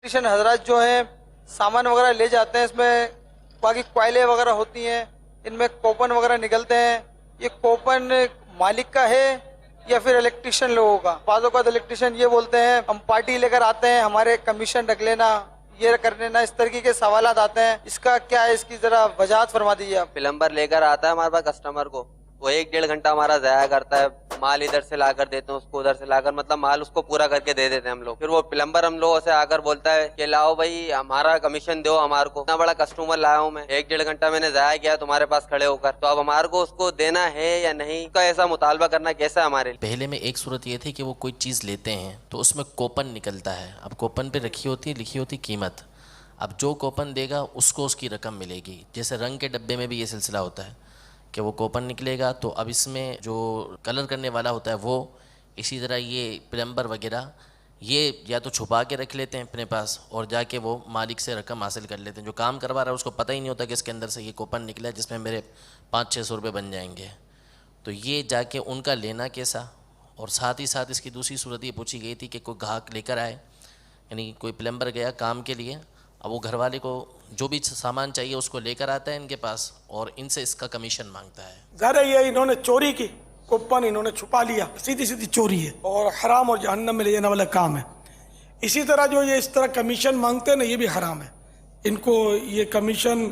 Tension حضرات جو ہیں سامان وغیرہ لے جاتے ہیں، اس میں باقی کوئلے وغیرہ ہوتی ہیں، ان میں کوپن وغیرہ نکلتے ہیں. یہ کوپن مالک کا ہے یا پھر الیکٹریشین لوگوں کا؟ بعض اوقات الیکٹریشین یہ بولتے ہیں ہم پارٹی لے کر آتے ہیں، ہمارے کمیشن رکھ لینا، یہ کر لینا، اس طریقے کے سوالات آتے ہیں. اس کا کیا ہے؟ اس کی ذرا وضاحت فرما دیجیے آپ. پلمبر لے کر آتا ہے ہمارے پاس کسٹمر کو، وہ 1-1.5 گھنٹہ ہمارا ضائع کرتا ہے. مال ادھر سے لا کر دیتے ہیں اس کو، ادھر سے لا کر مطلب مال اس کو پورا کر کے دے دیتے ہیں ہم لوگ. پھر وہ پلمبر ہم لوگوں سے آ کر بولتا ہے کہ لاؤ بھائی ہمارا کمیشن دو ہمارے کو، اتنا بڑا کسٹمر لایا ہوں میں، 1-1.5 گھنٹہ میں نے ضائع کیا تمہارے پاس کھڑے ہو کر، تو اب ہمارے کو اس کو دینا ہے یا نہیں، کا ایسا مطالبہ کرنا کیسا ہے ہمارے لیے؟ پہلے میں ایک صورت یہ تھی کہ وہ کوئی چیز لیتے ہیں تو اس میں کوپن نکلتا ہے. اب کوپن پہ لکھی ہوتی قیمت. اب جو کوپن دے گا اس کو اس کی رقم ملے گی. جیسے رنگ کے ڈبے میں بھی یہ سلسلہ ہوتا ہے کہ وہ کوپن نکلے گا، تو اب اس میں جو کلر کرنے والا ہوتا ہے وہ، اسی طرح یہ پلمبر وغیرہ یہ یا تو چھپا کے رکھ لیتے ہیں اپنے پاس اور جا کے وہ مالک سے رقم حاصل کر لیتے ہیں. جو کام کروا رہا ہے اس کو پتہ ہی نہیں ہوتا کہ اس کے اندر سے یہ کوپن نکلا ہے جس میں میرے 500-600 روپے بن جائیں گے. تو یہ جا کے ان کا لینا کیسا. اور ساتھ ہی ساتھ اس کی دوسری صورت یہ پوچھی گئی تھی کہ کوئی گاہک لے کر آئے، یعنی کوئی پلمبر گیا کام کے لیے، اب وہ گھر والے کو جو بھی سامان چاہیے اس کو لے کر آتا ہے ان کے پاس اور ان سے اس کا کمیشن مانگتا ہے. ظاہر یہ انہوں نے چوری کی، کوپن انہوں نے چھپا لیا، سیدھی چوری ہے اور حرام اور جہنم میں لے جانے والا کام ہے. اسی طرح جو یہ اس طرح کمیشن مانگتے ہیں نا، یہ بھی حرام ہے. ان کو یہ کمیشن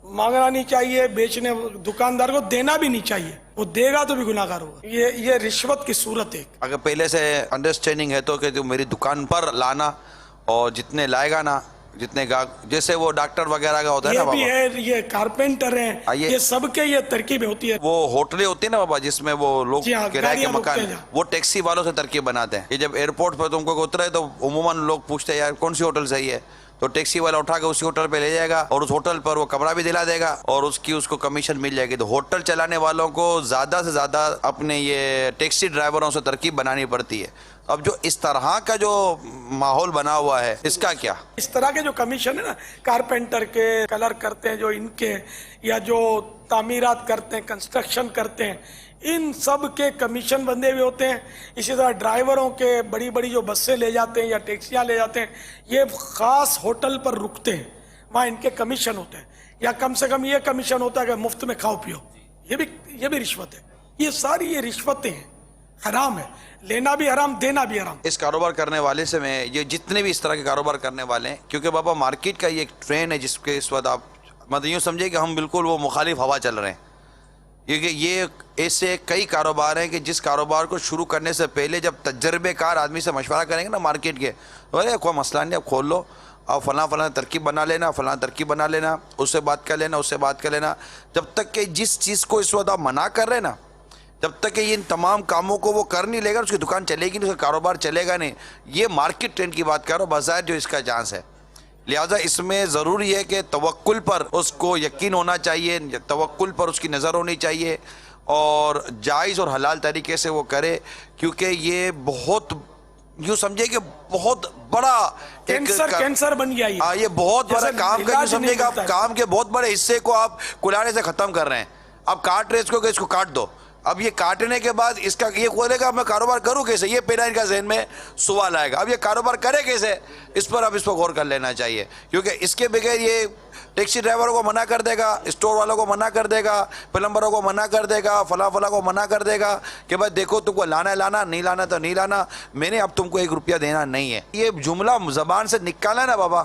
مانگنا نہیں چاہیے، بیچنے دکاندار کو دینا بھی نہیں چاہیے. وہ دے گا تو بھی گناہ گار ہوگا. یہ رشوت کی صورت ہے. اگر پہلے سے انڈرسٹینڈنگ ہے تو کہ تو میری دکان پر لانا اور جتنے لائے گا نا، جتنے گاہک، جیسے وہ ڈاکٹر وغیرہ کا ہوتا ہے نا یہ بھی بابا، ہے، یہ کارپینٹر ہیں، یہ سب کے یہ ترکیبیں ہوتی ہے. وہ ہوٹلیں ہوتی ہیں نا بابا جس میں وہ لوگ جی ہاں، کرایہ کے گاڑیاں مکان، روکتے ہیں. وہ ٹیکسی والوں سے ترکیب بناتے ہیں. یہ جب ایئرپورٹ پر تم کو اترے تو عموماً لوگ پوچھتے ہیں یار کون سی ہوٹل صحیح ہے، تو ٹیکسی والا اٹھا کے اسی ہوٹل پہ لے جائے گا اور اس ہوٹل پر وہ کمرہ بھی دلا دے گا اور اس کو کمیشن مل جائے گی. تو ہوٹل چلانے والوں کو زیادہ سے زیادہ اپنے یہ ٹیکسی ڈرائیوروں سے ترکیب بنانی پڑتی ہے. اب جو اس طرح کا جو ماحول بنا ہوا ہے اس کا کیا؟ اس طرح کے جو کمیشن ہے نا، کارپینٹر کے، کلر کرتے ہیں جو ان کے، یا جو تعمیرات کرتے ہیں، کنسٹرکشن کرتے ہیں، ان سب کے کمیشن بندے ہوئے ہوتے ہیں. اسی طرح ڈرائیوروں کے، بڑی بڑی جو بسیں لے جاتے ہیں یا ٹیکسیاں لے جاتے ہیں، یہ خاص ہوٹل پر رکتے ہیں، وہاں ان کے کمیشن ہوتے ہیں. یا کم سے کم یہ کمیشن ہوتا ہے کہ مفت میں کھاؤ پیو. یہ بھی رشوت ہے. یہ ساری یہ رشوتیں ہیں، حرام ہے. لینا بھی حرام، دینا بھی حرام. اس کاروبار کرنے والے سے میں یہ جتنے بھی اس طرح کے کاروبار کرنے والے ہیں، کیونکہ بابا مارکیٹ کا یہ ایک ٹرینڈ ہے جس کے اس وقت آپ مطلب یوں سمجھے کہ ہم بالکل وہ مخالف ہوا چل رہے ہیں. کیونکہ یہ ایسے کئی کاروبار ہیں کہ جس کاروبار کو شروع کرنے سے پہلے جب تجربے کار آدمی سے مشورہ کریں گے نا مارکیٹ کے، ارے کوئی مسئلہ نہیں، اب کھول لو، اب فلاں ترکیب بنا لینا، فلاں ترکیب بنا لینا، اس سے بات کر لینا، اس سے بات کر لینا. جب تک کہ جس چیز کو اس وقت آپ منع کر رہے ہیں نا، جب تک کہ ان تمام کاموں کو وہ کر نہیں لے گا، اس کی دکان چلے گی نہیں، اس کا کاروبار چلے گا نہیں. یہ مارکیٹ ٹرینڈ کی بات کر رہا ہوں، بظاہر جو اس کا چانس ہے. لہٰذا اس میں ضروری ہے کہ توکل پر اس کو یقین ہونا چاہیے، توکل پر اس کی نظر ہونی چاہیے اور جائز اور حلال طریقے سے وہ کرے. کیونکہ یہ بہت یوں سمجھے کہ بہت بڑا کینسر بن گیا. یہ بہت بڑا کام کا، یوں سمجھے کہ آپ کام کے بہت بڑے حصے کو آپ کلاڑے سے ختم کر رہے ہیں. آپ کاٹ رہے اس کو کہ اس کو کاٹ دو. اب یہ کاٹنے کے بعد اس کا یہ کھولے گا میں کاروبار کروں کیسے، یہ پہلا ان کا ذہن میں سوال آئے گا. اب یہ کاروبار کرے کیسے، اس پر غور کر لینا چاہیے. کیونکہ اس کے بغیر یہ ٹیکسی ڈرائیوروں کو منع کر دے گا، اسٹور والوں کو منع کر دے گا، پلمبروں کو منع کر دے گا، فلاں کو منع کر دے گا کہ بھائی دیکھو تم کو لانا ہے لانا، نہیں لانا تو نہیں لانا، میں نے اب تم کو 1 روپیہ دینا نہیں ہے. یہ جملہ زبان سے نکالا نا بابا،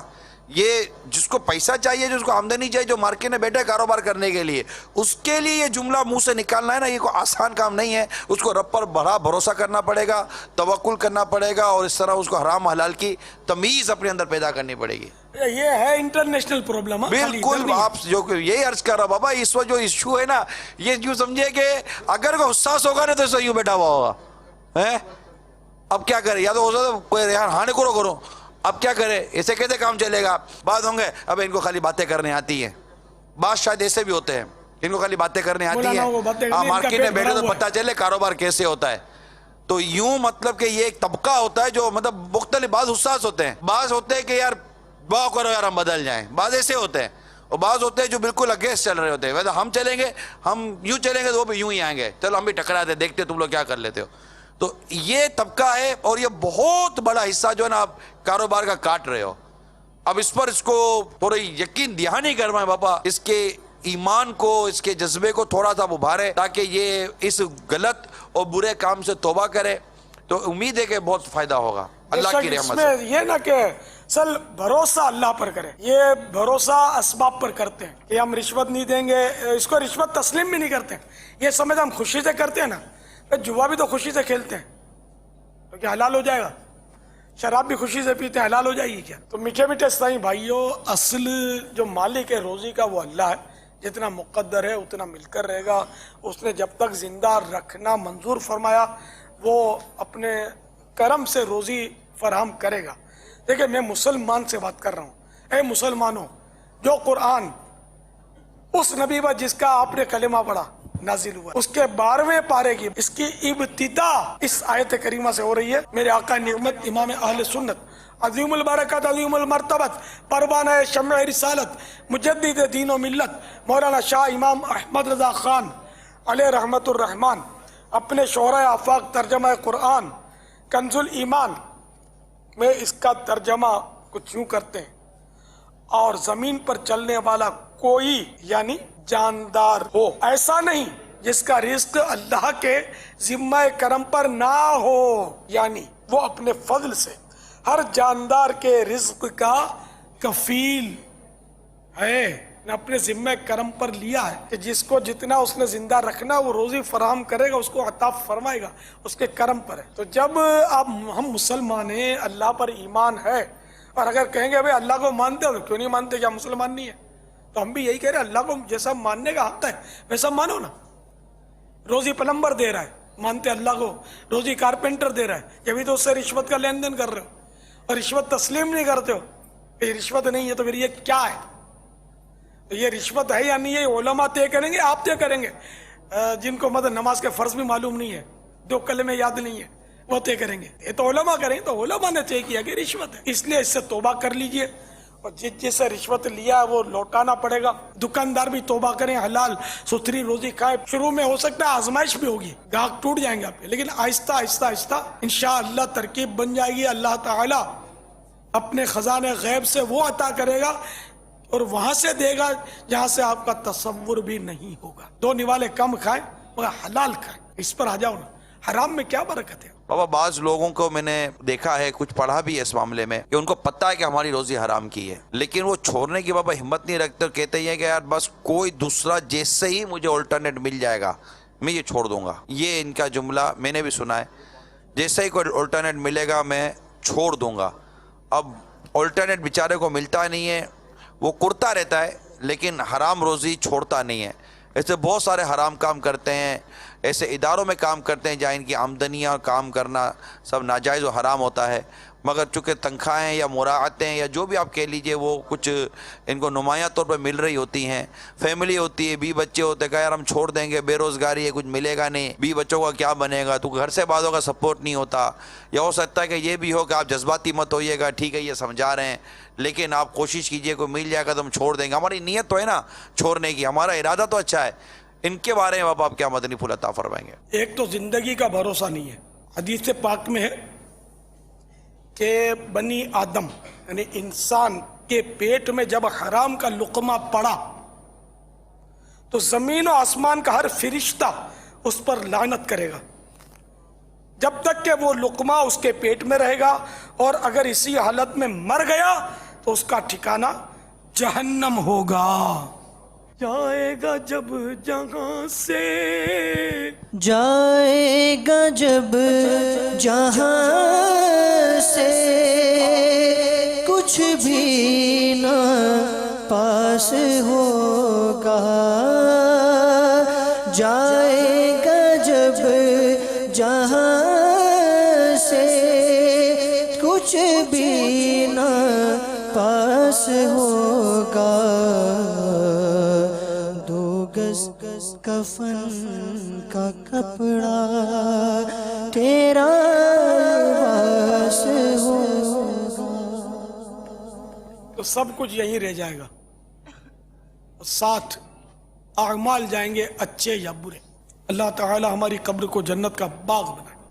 یہ جس کو پیسہ چاہیے، جس کو آمدنی چاہیے، جو مارکیٹ میں بیٹھے کاروبار کرنے کے لیے، اس کے لیے یہ جملہ منہ سے نکالنا ہے نا، یہ کوئی آسان کام نہیں ہے. اس کو رب پر بڑا بھروسہ کرنا پڑے گا، توکل کرنا پڑے گا اور اس طرح اس کو حرام حلال کی تمیز اپنے اندر پیدا کرنی پڑے گی. یہ ہے انٹرنیشنل پرابلم. بالکل آپ جو یہی عرض کر رہا بابا، اس وقت جو ایشو ہے نا، یہ یوں سمجھے کہ اگر کوئی حساس ہوگا نا تو صحیح بیٹھا ہوا ہوگا. اب کیا کرے، یا تو ہو سکتا کوئی یار ہاں کرو، اب کیا کرے، ایسے کیسے کام چلے گا. بعض ہوں گے اب ان کو خالی باتیں کرنے آتی ہیں، بعض شاید ایسے بھی ہوتے ہیں ان کو خالی باتیں کرنے آتی ہیں، مارکیٹ میں بیٹھے تو پتہ چلے کاروبار کیسے ہوتا ہے. تو یوں مطلب کہ یہ ایک طبقہ ہوتا ہے جو مطلب مختلف، بعض حساس ہوتے ہیں، بعض ہوتے ہیں کہ یار باؤ کرو یار ہم بدل جائیں، بعض ایسے ہوتے ہیں، اور بعض ہوتے ہیں جو بالکل اگینسٹ چل رہے ہوتے ہیں. ویسے ہم چلیں گے، ہم یوں چلیں گے تو وہ بھی یوں ہی آئیں گے، چلو ہم بھی ٹکراتے دیکھتے تم لوگ کیا کر لیتے ہو. تو یہ طبقہ ہے اور یہ بہت بڑا حصہ جو ہے نا آپ کاروبار کا کاٹ رہے ہو. اب اس پر اس کو تھوڑی یقین دہانی کروائیں بابا، اس کے ایمان کو، اس کے جذبے کو تھوڑا سا ابھارے تاکہ یہ اس غلط اور برے کام سے توبہ کرے، تو امید ہے کہ بہت فائدہ ہوگا اللہ کی رحمت سے۔ یہ نہ کہ اصل بھروسہ اللہ پر کرے، یہ بھروسہ اسباب پر کرتے ہیں کہ ہم رشوت نہیں دیں گے، اس کو رشوت تسلیم بھی نہیں کرتے ہیں، یہ سمجھ ہم خوشی سے کرتے ہیں نا، جوا بھی تو خوشی سے کھیلتے ہیں تو کیا حلال ہو جائے گا؟ شراب بھی خوشی سے پیتے ہیں، حلال ہو جائے گی کیا؟ تو میٹھے میٹھے اسلامی بھائیوں، اصل جو مالک ہے روزی کا وہ اللہ ہے، جتنا مقدر ہے اتنا مل کر رہے گا، اس نے جب تک زندہ رکھنا منظور فرمایا وہ اپنے کرم سے روزی فراہم کرے گا۔ دیکھیں میں مسلمان سے بات کر رہا ہوں، اے مسلمانوں، جو قرآن اس نبی پر جس کا آپ نے کلمہ پڑھا نازل ہوا، اس کے 12ویں پارے کی اس کی ابتدا اس آیت کریمہ سے ہو رہی ہے۔ میرے آقا نعمت امام اہل سنت عظیم البرکات عظیم المرتبت پروانہ شمع رسالت مجدد دین و ملت مولانا شاہ امام احمد رضا خان علیہ رحمت الرحمن اپنے شعرۂ آفاق ترجمہ قرآن کنز الایمان میں اس کا ترجمہ کچھ یوں کرتے ہیں، اور زمین پر چلنے والا کوئی یعنی جاندار ہو ایسا نہیں جس کا رزق اللہ کے ذمہ کرم پر نہ ہو، یعنی وہ اپنے فضل سے ہر جاندار کے رزق کا کفیل ہے، نے اپنے ذمہ کرم پر لیا ہے کہ جس کو جتنا اس نے زندہ رکھنا وہ روزی فراہم کرے گا، اس کو عطا فرمائے گا، اس کے کرم پر ہے۔ تو جب آپ ہم مسلمان ہیں، اللہ پر ایمان ہے، اور اگر کہیں گے بھائی اللہ کو مانتے ہو تو کیوں نہیں مانتے، کیا مسلمان نہیں ہے؟ تو ہم بھی یہی کہہ رہے ہیں اللہ کو جیسا ماننے کا حق ہے ویسا مانو نا۔ روزی پلمبر دے رہا ہے، مانتے اللہ کو، روزی کارپینٹر دے رہا ہے، جبھی تو اس سے رشوت کا لین دین کر رہے ہو اور رشوت تسلیم نہیں کرتے ہو، یہ رشوت نہیں ہے تو پھر یہ کیا ہے؟ تو یہ رشوت ہے یا نہیں ہے علماء طے کریں گے، آپ طے کریں گے، جن کو مطلب نماز کے فرض بھی معلوم نہیں ہے، دو کلمے یاد نہیں ہے، وہ طے کریں گے، یہ تو علماء کریں گے، تو علماء نے طے کیا کہ رشوت ہے، اس لیے اس سے توبہ کر لیجئے، اور جس سے رشوت لیا ہے وہ لوٹانا پڑے گا۔ دکاندار بھی توبہ کریں، حلال ستھری روزی کھائے، شروع میں ہو سکتا ہے آزمائش بھی ہوگی، گاہک ٹوٹ جائیں گے آپ کے، لیکن آہستہ آہستہ آہستہ انشاءاللہ ترکیب بن جائے گی، اللہ تعالی اپنے خزانے غیب سے وہ عطا کرے گا اور وہاں سے دے گا جہاں سے آپ کا تصور بھی نہیں ہوگا۔ دو نوالے کم کھائیں مگر حلال کھائیں، اس پر آ جاؤ نا، حرام میں کیا برکت ہے؟ بابا بعض لوگوں کو میں نے دیکھا ہے، کچھ پڑھا بھی ہے اس معاملے میں، کہ ان کو پتہ ہے کہ ہماری روزی حرام کی ہے لیکن وہ چھوڑنے کی بابا ہمت نہیں رکھتے، کہتے ہیں کہ یار بس کوئی دوسرا جیسے ہی مجھے الٹرنیٹ مل جائے گا میں یہ چھوڑ دوں گا۔ یہ ان کا جملہ میں نے بھی سنا ہے، جیسے ہی کوئی الٹرنیٹ ملے گا میں چھوڑ دوں گا۔ اب الٹرنیٹ بیچارے کو ملتا نہیں ہے، وہ کرتا رہتا ہے لیکن حرام روزی چھوڑتا نہیں ہے۔ ایسے بہت سارے حرام کام کرتے ہیں، ایسے اداروں میں کام کرتے ہیں جہاں ان کی آمدنیاں کام کرنا سب ناجائز و حرام ہوتا ہے، مگر چونکہ تنخواہیں یا مراعاتیں یا جو بھی آپ کہہ لیجئے وہ کچھ ان کو نمایاں طور پر مل رہی ہوتی ہیں، فیملی ہوتی ہے، 20 بچے ہوتے ہیں، کہ یار ہم چھوڑ دیں گے، بے روزگاری ہے، کچھ ملے گا نہیں، 20 بچوں کا کیا بنے گا، تو گھر سے بعضوں کا سپورٹ نہیں ہوتا، یا ہو سکتا ہے کہ یہ بھی ہو کہ آپ جذباتی مت ہوئیے گا، ٹھیک ہے یہ سمجھا رہے ہیں لیکن آپ کوشش کیجئے کوئی مل جائے گا تو ہم چھوڑ دیں گے، ہماری نیت تو ہے نا چھوڑنے کی، ہمارا ارادہ تو اچھا ہے۔ ان کے بارے میں آپ کیا مدنی پھول عطا فرمائیں گے؟ ایک تو زندگی کا بھروسہ نہیں ہے، حدیث پاک میں ہے کہ بنی آدم یعنی انسان کے پیٹ میں جب حرام کا لقمہ پڑا تو زمین و آسمان کا ہر فرشتہ اس پر لعنت کرے گا جب تک کہ وہ لقمہ اس کے پیٹ میں رہے گا، اور اگر اسی حالت میں مر گیا تو اس کا ٹھکانہ جہنم ہوگا۔ جائے گا جب جہاں سے، جائے گا جب جہاں سے کچھ بھی نہ پاس ہوگا، جائے گا جب جہاں سے کچھ بھی نہ پاس ہوگا، کفن کا کپڑا تیرا لباس ہوگا، تو سب کچھ یہیں رہ جائے گا، ساتھ اعمال جائیں گے اچھے یا برے۔ اللہ تعالی ہماری قبر کو جنت کا باغ بنائے۔